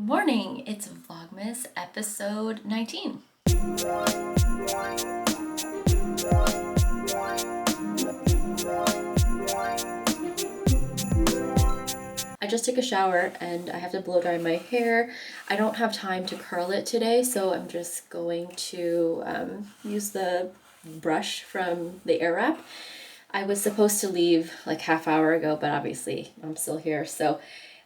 morning, it's Vlogmas episode 19. I just took a shower and I have to blow dry my hair. I don't have time to curl it today, so I'm just going to use the brush from the air wrap. I was supposed to leave like half hour ago, but obviously I'm still here, so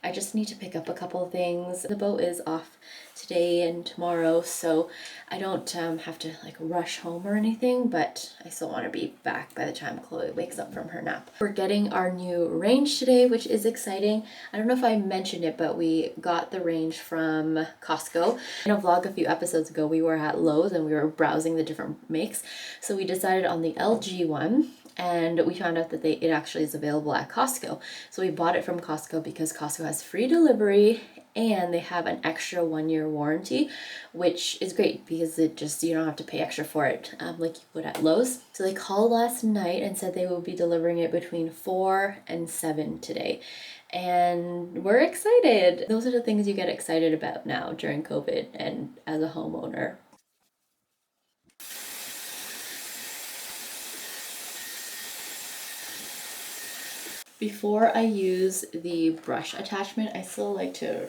I just need to pick up a couple of things. The boat is off today and tomorrow, so I don't have to like rush home or anything, but I still want to be back by the time Chloe wakes up from her nap. We're getting our new range today, which is exciting. I don't know if I mentioned it, but we got the range from Costco. In a vlog a few episodes ago, we were at Lowe's and we were browsing the different makes, so we decided on the LG one. And we found out that it actually is available at Costco. So we bought it from Costco because Costco has free delivery and they have an extra 1-year warranty, which is great because you don't have to pay extra for it like you would at Lowe's. So they called last night and said they will be delivering it between 4 and 7 today. And we're excited. Those are the things you get excited about now during COVID and as a homeowner. Before I use the brush attachment, I still like to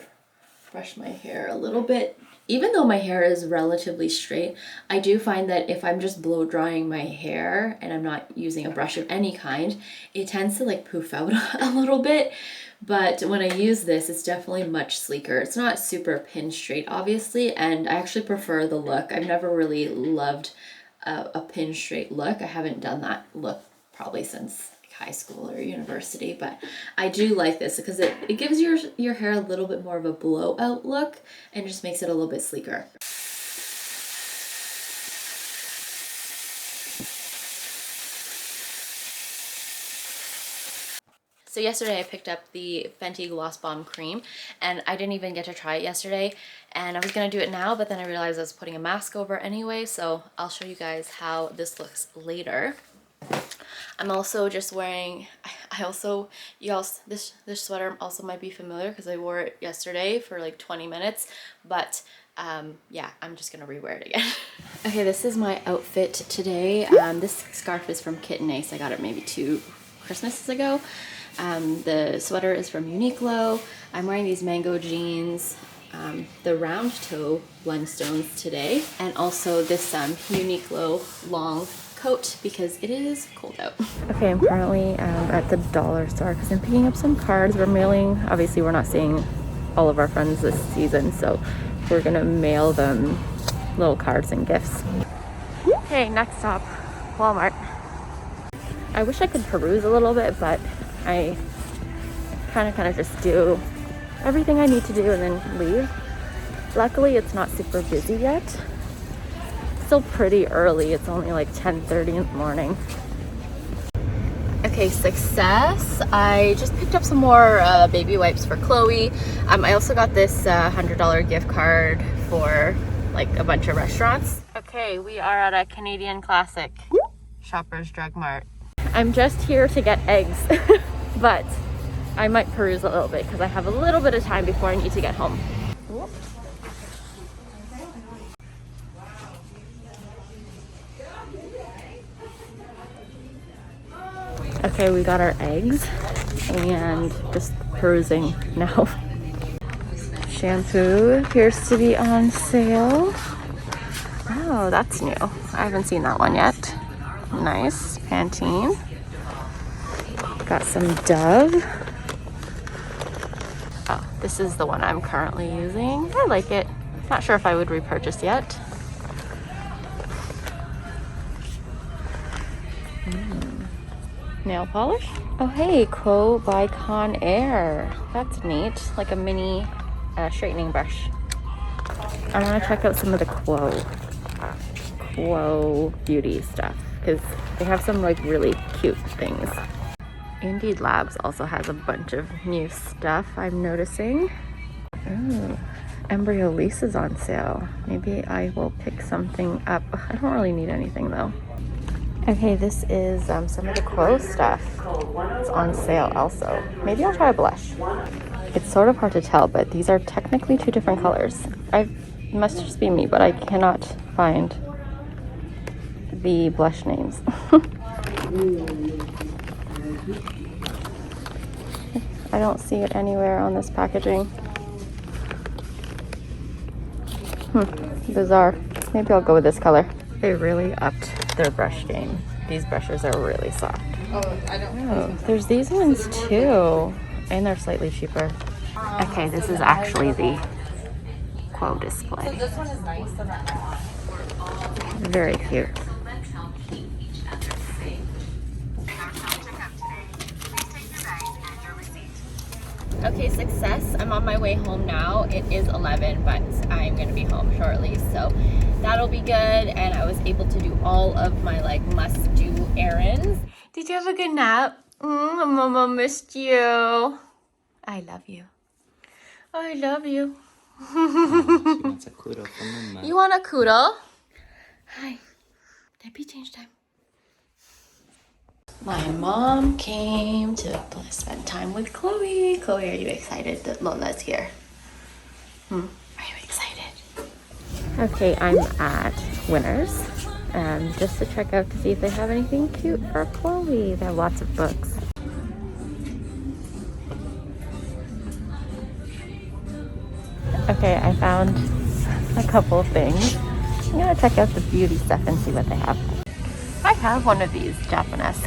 brush my hair a little bit. Even though my hair is relatively straight, I do find that if I'm just blow drying my hair and I'm not using a brush of any kind, it tends to like poof out a little bit. But when I use this, it's definitely much sleeker. It's not super pin straight, obviously, and I actually prefer the look. I've never really loved a pin straight look. I haven't done that look probably since high school or university, but I do like this because it gives your hair a little bit more of a blowout look and just makes it a little bit sleeker. So yesterday I picked up the Fenty Gloss Bomb Cream and I didn't even get to try it yesterday, and I was gonna do it now, but then I realized I was putting a mask over anyway, so I'll show you guys how this looks later. I'm also just wearing, this sweater also might be familiar because I wore it yesterday for like 20 minutes, but yeah, I'm just gonna rewear it again. Okay, this is my outfit today. This scarf is from Kit and Ace. I got it maybe 2 Christmases ago. The sweater is from Uniqlo. I'm wearing these mango jeans, the round toe Blundstones today, and also this Uniqlo long coat because it is cold out. Okay, I'm currently at the dollar store because I'm picking up some cards. We're mailing, obviously we're not seeing all of our friends this season, so we're gonna mail them little cards and gifts. Okay, next stop, Walmart. I wish I could peruse a little bit, but I kind of just do everything I need to do and then leave. Luckily it's not super busy yet. Still pretty early. It's only like 10:30 in the morning. Okay, success. I just picked up some more baby wipes for Chloe. I also got this $100 gift card for like a bunch of restaurants. Okay, we are at a Canadian classic, Shoppers Drug Mart. I'm just here to get eggs, but I might peruse a little bit because I have a little bit of time before I need to get home. Okay, we got our eggs and just perusing now. Shampoo appears to be on sale. Oh, that's new. I haven't seen that one yet. Nice. Pantene. Got some Dove. Oh, this is the one I'm currently using. I like it. Not sure if I would repurchase yet. Nail polish. Oh hey, Quo by Conair. That's neat. Like a mini straightening brush. I want to check out some of the Quo beauty stuff because they have some like really cute things. Indeed Labs also has a bunch of new stuff I'm noticing. Ooh, Embryo Lease is on sale. Maybe I will pick something up. I don't really need anything though. Okay, this is some of the Quo stuff. It's on sale also. Maybe I'll try a blush. It's sort of hard to tell, but these are technically two different colors. It must just be me, but I cannot find the blush names. I don't see it anywhere on this packaging. Bizarre. Maybe I'll go with this color. They really upped their brush game. These brushes are really soft. Oh, there's these ones too. And they're slightly cheaper. Okay, this is actually the quote display. So this one is nice. Very cute. Okay, success. I'm on my way home now. It is 11, but I'm gonna be home shortly, so that'll be good. And I was able to do all of my like must-do errands. Did you have a good nap? Mama missed you. I love you. I love you. She wants a kudo from Mama. You want a kudo? Hi. Diaper change time. My mom came to spend time with Chloe. Chloe, are you excited that Lola's here? Are you excited? Okay, I'm at Winners just to check out to see if they have anything cute for Chloe. They have lots of books. Okay, I found a couple of things. I'm gonna check out the beauty stuff and see what they have. I have one of these Japanese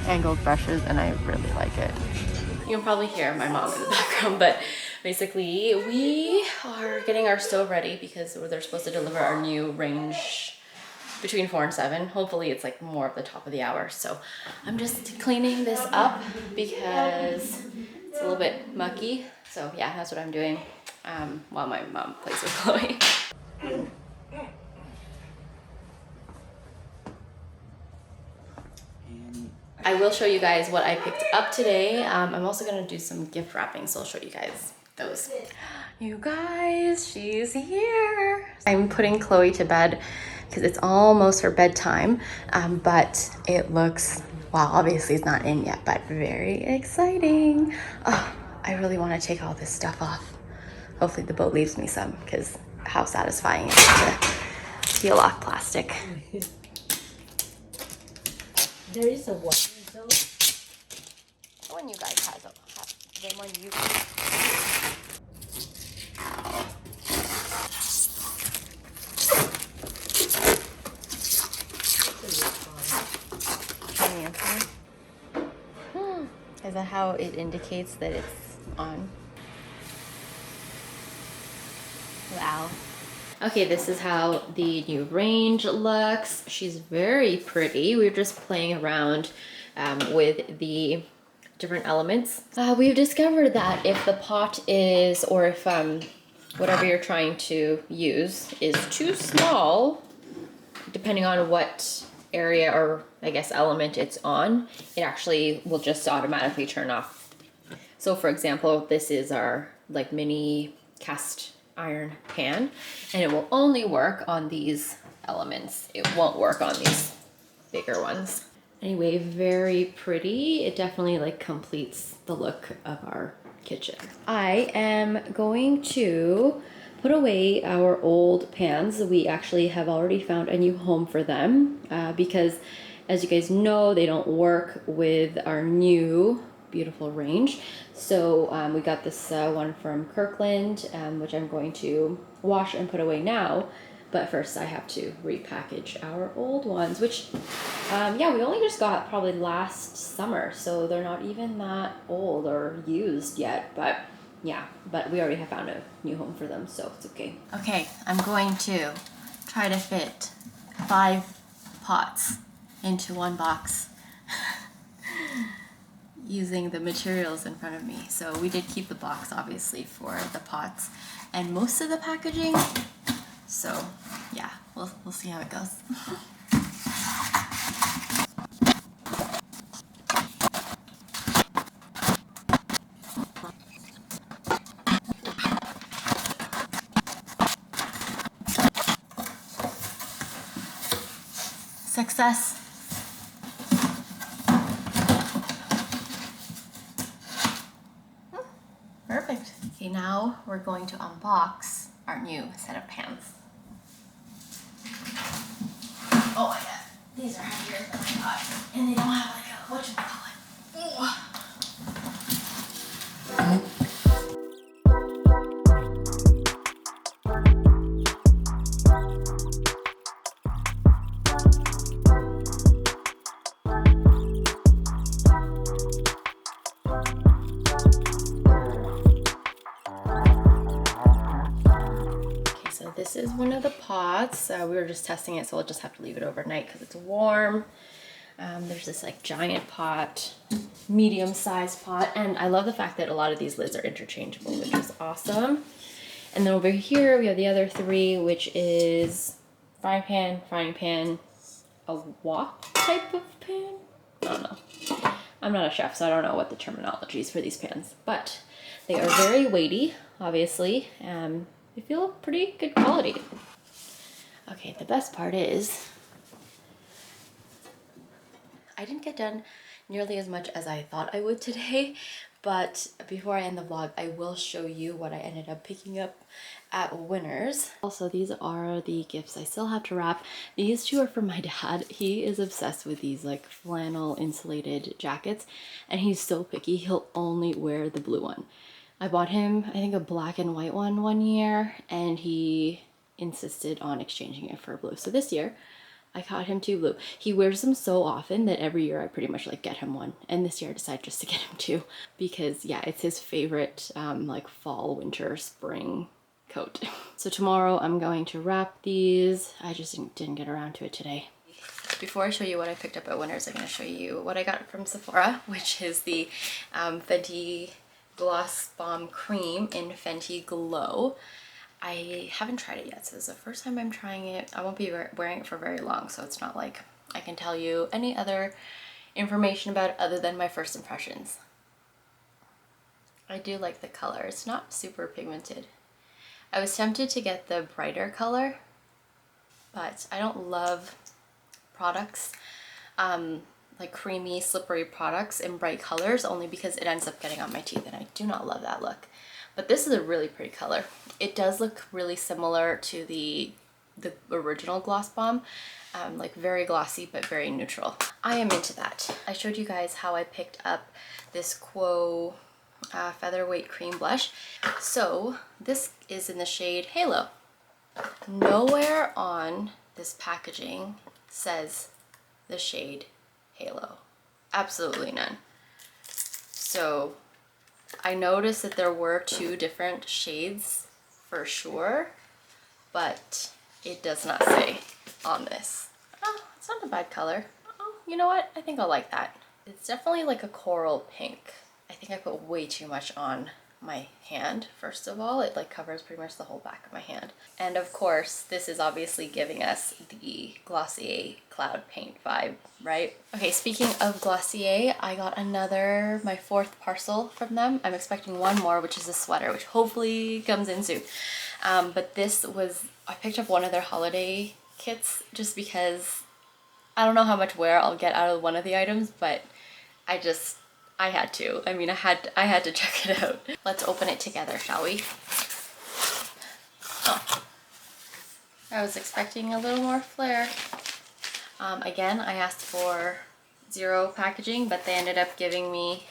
angled brushes and I really like it. You can probably hear my mom in the background, but basically we are getting our stove ready because they're supposed to deliver our new range between 4 and 7. Hopefully it's like more of the top of the hour. So I'm just cleaning this up because it's a little bit mucky. So yeah, that's what I'm doing while my mom plays with Chloe. I will show you guys what I picked up today. I'm also gonna do some gift wrapping, so I'll show you guys those. You guys, she's here. I'm putting Chloe to bed because it's almost her bedtime, but it looks, well, obviously it's not in yet, but very exciting. Oh, I really want to take all this stuff off. Hopefully the boat leaves me some, because how satisfying it is to peel off plastic. There is a one. The one you guys have, the one you Is that how it indicates that it's on? Wow. Okay, this is how the new range looks. She's very pretty. We were just playing around with the different elements. We've discovered that if the pot is, or if whatever you're trying to use is too small, depending on what area or I guess element it's on, it actually will just automatically turn off. So for example, this is our like mini cast iron pan, and it will only work on these elements. It won't work on these bigger ones. Anyway, very pretty. It definitely like completes the look of our kitchen. I am going to put away our old pans. We actually have already found a new home for them because as you guys know, they don't work with our new beautiful range. So we got this one from Kirkland, which I'm going to wash and put away now. But first I have to repackage our old ones, which, yeah, we only just got probably last summer. So they're not even that old or used yet, but yeah, but we already have found a new home for them, so it's okay. Okay, I'm going to try to fit 5 pots into one box using the materials in front of me. So we did keep the box obviously for the pots and most of the packaging. So yeah, we'll see how it goes. Success. Perfect. now we're going to unbox our new set of pants. Oh my god, these are heavier than I thought. And they don't have like a whatchamacallit. This is one of the pots. We were just testing it, so we'll just have to leave it overnight because it's warm. There's this like giant pot, medium-sized pot, and I love the fact that a lot of these lids are interchangeable, which is awesome. And then over here we have the other three, which is frying pan, a wok type of pan? I don't know. I'm not a chef, so I don't know what the terminology is for these pans, but they are very weighty, obviously. They feel pretty good quality. Okay, the best part is I didn't get done nearly as much as I thought I would today, but before I end the vlog, I will show you what I ended up picking up at Winners. Also, these are the gifts I still have to wrap. These two are from my dad. He is obsessed with these like flannel insulated jackets, and he's so picky. He'll only wear the blue one. I bought him, I think, a black and white one year, and he insisted on exchanging it for blue. So this year, I got him two blue. He wears them so often that every year I pretty much like get him one. And this year I decided just to get him two because yeah, it's his favorite like fall, winter, spring coat. So tomorrow I'm going to wrap these. I just didn't get around to it today. Before I show you what I picked up at Winners, I'm going to show you what I got from Sephora, which is the Fenty Gloss Bomb Cream in Fenty Glow. I haven't tried it yet, so this is the first time I'm trying it. I won't be wearing it for very long, so it's not like I can tell you any other information about it other than my first impressions. I do like the color. It's not super pigmented. I was tempted to get the brighter color, but I don't love products, like creamy, slippery products in bright colors, only because it ends up getting on my teeth, and I do not love that look. But this is a really pretty color. It does look really similar to the original Gloss Bomb, like very glossy but very neutral. I am into that. I showed you guys how I picked up this Quo Featherweight Cream Blush. So this is in the shade Halo. Nowhere on this packaging says the shade Halo. Absolutely none. So I noticed that there were two different shades for sure, but it does not say on this. Oh, it's not a bad color. Oh, you know what? I think I'll like that. It's definitely like a coral pink. I think I put way too much on my hand, first of all. It like covers pretty much the whole back of my hand. And of course, this is obviously giving us the Glossier cloud paint vibe, right? Okay, speaking of Glossier, I got my fourth parcel from them. I'm expecting one more, which is a sweater, which hopefully comes in soon. But I picked up one of their holiday kits just because I don't know how much wear I'll get out of one of the items, but I had to. I mean, I had to check it out. Let's open it together, shall we? Oh. I was expecting a little more flair. Again, I asked for 0 packaging, but they ended up giving me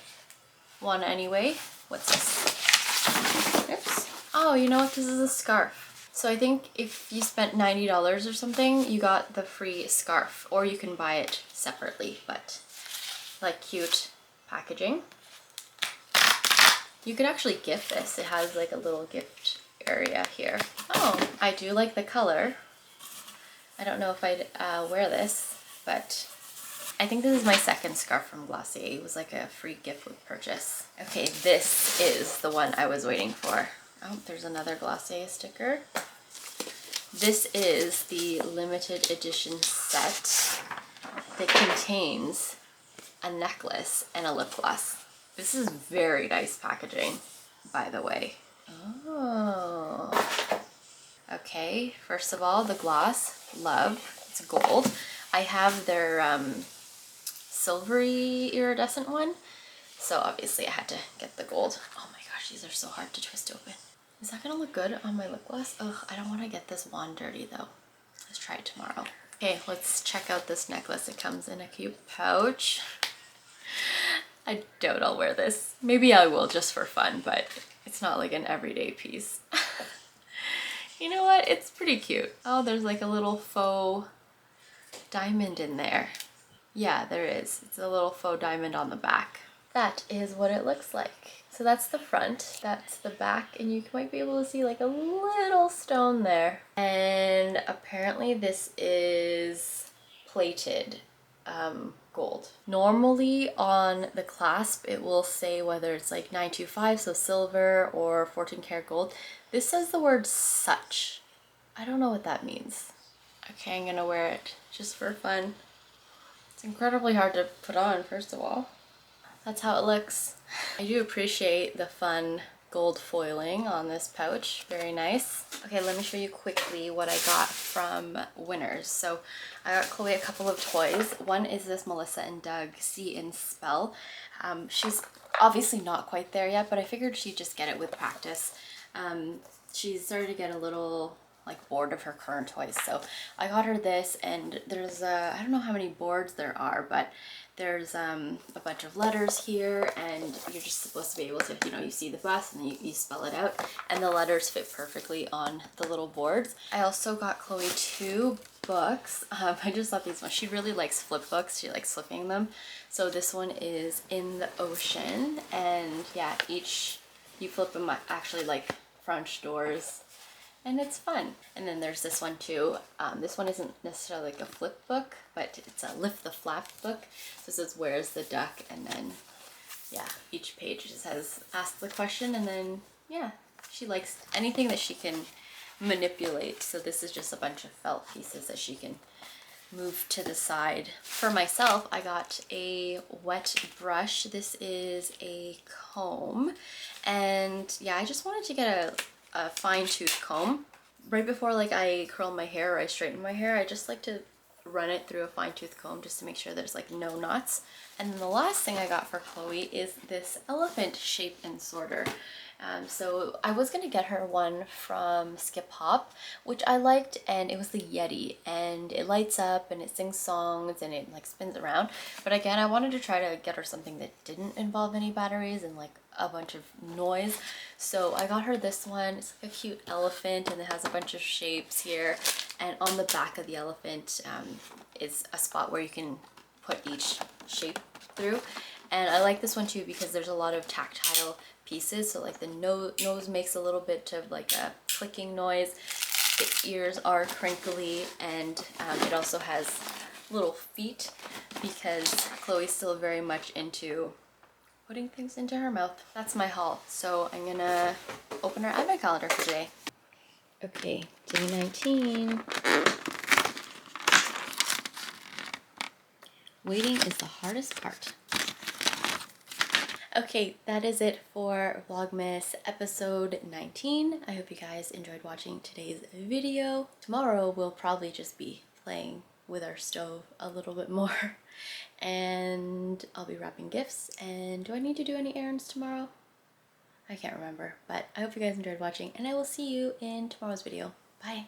one anyway. What's this? Oops. Oh, you know what? This is a scarf. So I think if you spent $90 or something, you got the free scarf, or you can buy it separately, but like cute packaging. You could actually gift this. It has like a little gift area here. Oh, I do like the color. I don't know if I'd wear this, but I think this is my second scarf from Glossier. It was like a free gift with purchase. Okay, this is the one I was waiting for. Oh, there's another Glossier sticker. This is the limited edition set that contains a necklace and a lip gloss. This is very nice packaging, by the way. Oh. Okay, first of all, the gloss, love, it's gold. I have their silvery iridescent one, so obviously I had to get the gold. Oh my gosh, these are so hard to twist open. Is that gonna look good on my lip gloss? Ugh, I don't want to get this wand dirty though. Let's try it tomorrow. Okay, let's check out this necklace. It comes in a cute pouch. I doubt I'll wear this. Maybe I will just for fun, but it's not like an everyday piece. You know what? It's pretty cute. Oh, there's like a little faux diamond in there. Yeah, there is. It's a little faux diamond on the back. That is what it looks like. So that's the front, that's the back, and you might be able to see like a little stone there. And apparently this is plated gold. Normally on the clasp it will say whether it's like 925, so silver, or 14 karat gold. This says the word such. I don't know what that means. Okay, I'm gonna wear it just for fun. It's incredibly hard to put on, first of all. That's how it looks. I do appreciate the fun gold foiling on this pouch. Very nice. Okay, let me show you quickly what I got from Winners. So I got Chloe a couple of toys. One is this Melissa and Doug See and Spell. She's obviously not quite there yet, but I figured she'd just get it with practice. She's started to get a little like bored of her current toys, so I got her this, and there's I don't know how many boards there are, but there's a bunch of letters here, and you're just supposed to be able to, you know, you see the bus and then you spell it out, and the letters fit perfectly on the little boards. I also got Chloe 2 books. I just thought these ones, she really likes flip books, she likes flipping them. So this one is In the Ocean, and yeah, each you flip them actually like French doors, and it's fun. And then there's this one too. This one isn't necessarily like a flip book, but it's a lift the flap book. So this is Where's the Duck, and then yeah, each page just has ask the question, and then yeah, she likes anything that she can manipulate. So this is just a bunch of felt pieces that she can move to the side. For myself, I got a wet brush. This is a comb, and yeah, I just wanted to get a fine tooth comb. Right before like I curl my hair or I straighten my hair, I just like to run it through a fine tooth comb just to make sure there's like no knots. And then the last thing I got for Chloe is this elephant shape and sorter. So I was gonna get her one from Skip Hop, which I liked, and it was the Yeti, and it lights up and it sings songs and it like spins around. But again, I wanted to try to get her something that didn't involve any batteries and like a bunch of noise. So I got her this one. It's like a cute elephant, and it has a bunch of shapes here, and on the back of the elephant is a spot where you can put each shape through. And I like this one too because there's a lot of tactile pieces, so like the nose makes a little bit of like a clicking noise, the ears are crinkly, and it also has little feet because Chloe's still very much into putting things into her mouth. That's my haul. So I'm gonna open our advent calendar for today. Okay, day 19. Waiting is the hardest part. Okay, that is it for Vlogmas episode 19. I hope you guys enjoyed watching today's video. Tomorrow we'll probably just be playing with our stove a little bit more, and I'll be wrapping gifts. And do I need to do any errands tomorrow? I can't remember, but I hope you guys enjoyed watching, and I will see you in tomorrow's video. Bye!